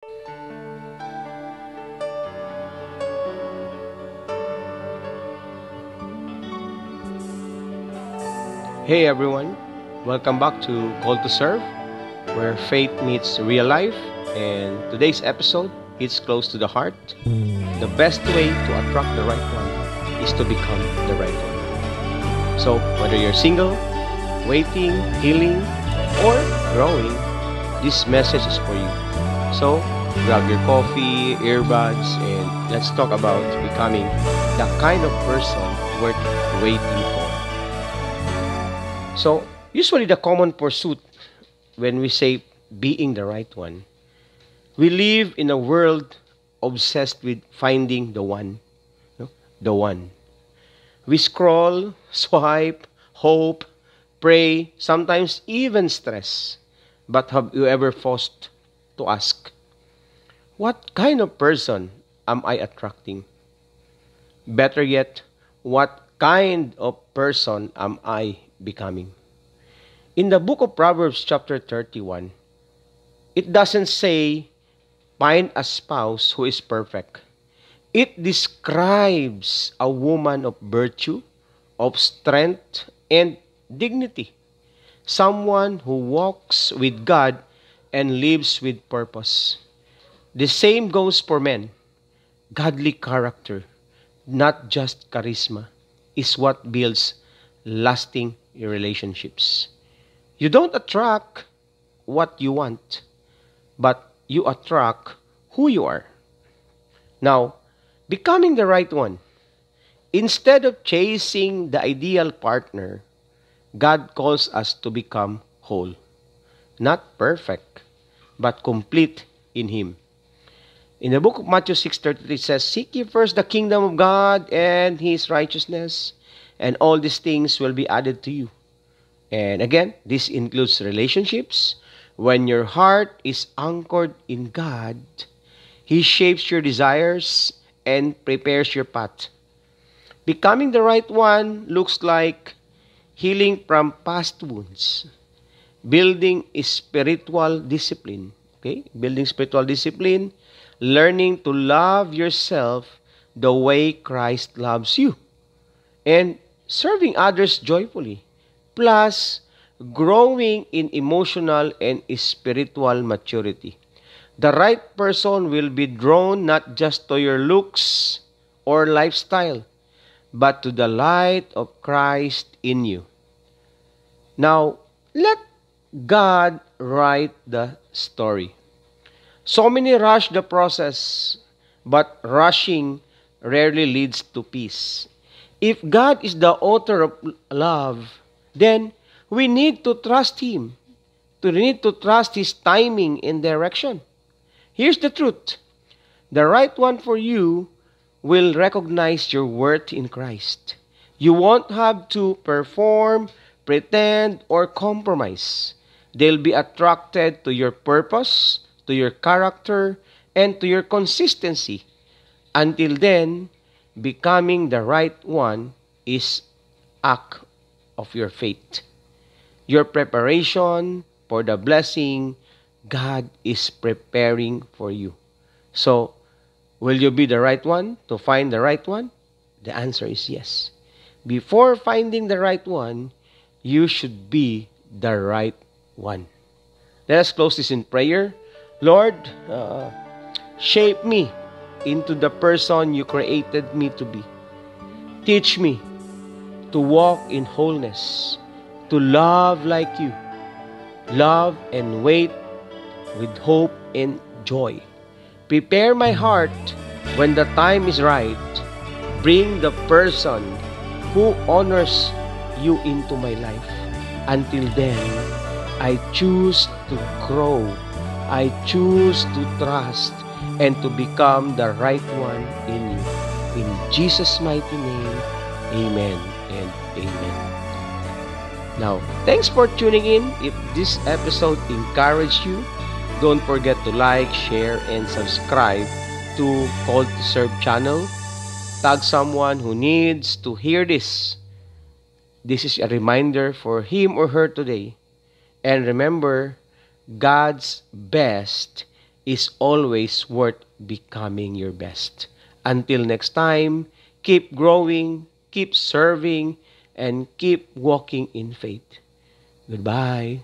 Hey everyone, welcome back to Call to Serve, where faith meets real life. And today's episode hits close to the heart. The best way to attract the right one is to become the right one. So, whether you're single, waiting, healing, or growing, this message is for you. So, grab your coffee, earbuds, and let's talk about becoming the kind of person worth waiting for. So, usually the common pursuit when we say being the right one, we live in a world obsessed with finding the one. The one. We scroll, swipe, hope, pray, sometimes even stress. But have you ever paused to ask, what kind of person am I attracting? Better yet, what kind of person am I becoming? In the book of Proverbs, chapter 31, it doesn't say, find a spouse who is perfect. It describes a woman of virtue, of strength, and dignity. Someone who walks with God and lives with purpose. The same goes for men. Godly character, not just charisma, is what builds lasting relationships. You don't attract what you want, but you attract who you are. Now, becoming the right one. Instead of chasing the ideal partner, God calls us to become whole. Not perfect, but complete in Him. In the book of Matthew 6:33 it says, seek ye first the kingdom of God and His righteousness, and all these things will be added to you. And again, this includes relationships. When your heart is anchored in God, He shapes your desires and prepares your path. Becoming the right one looks like healing from past wounds, building spiritual discipline, okay? Building spiritual discipline, learning to love yourself the way Christ loves you, and serving others joyfully, plus growing in emotional and spiritual maturity. The right person will be drawn not just to your looks or lifestyle, but to the light of Christ in you. Now, let God write the story. So many rush the process, but rushing rarely leads to peace. If God is the author of love, then we need to trust Him. We need to trust His timing and direction. Here's the truth. The right one for you will recognize your worth in Christ. You won't have to perform, pretend, or compromise. They'll be attracted to your purpose, to your character, and to your consistency. Until then, becoming the right one is act of your faith. Your preparation for the blessing God is preparing for you. So, will you be the right one to find the right one? The answer is yes. Before finding the right one, you should be the right one. Let us close this in prayer. Lord, shape me into the person you created me to be. Teach me to walk in wholeness, to love like you, love and wait with hope and joy. Prepare my heart when the time is right. Bring the person who honors you into my life. Until then, I choose to grow. I choose to trust and to become the right one in you. In Jesus' mighty name, amen and amen. Now, thanks for tuning in. If this episode encouraged you, don't forget to like, share, and subscribe to Call to Serve channel. Tag someone who needs to hear this. This is a reminder for him or her today. And remember, God's best is always worth becoming your best. Until next time, keep growing, keep serving, and keep walking in faith. Goodbye.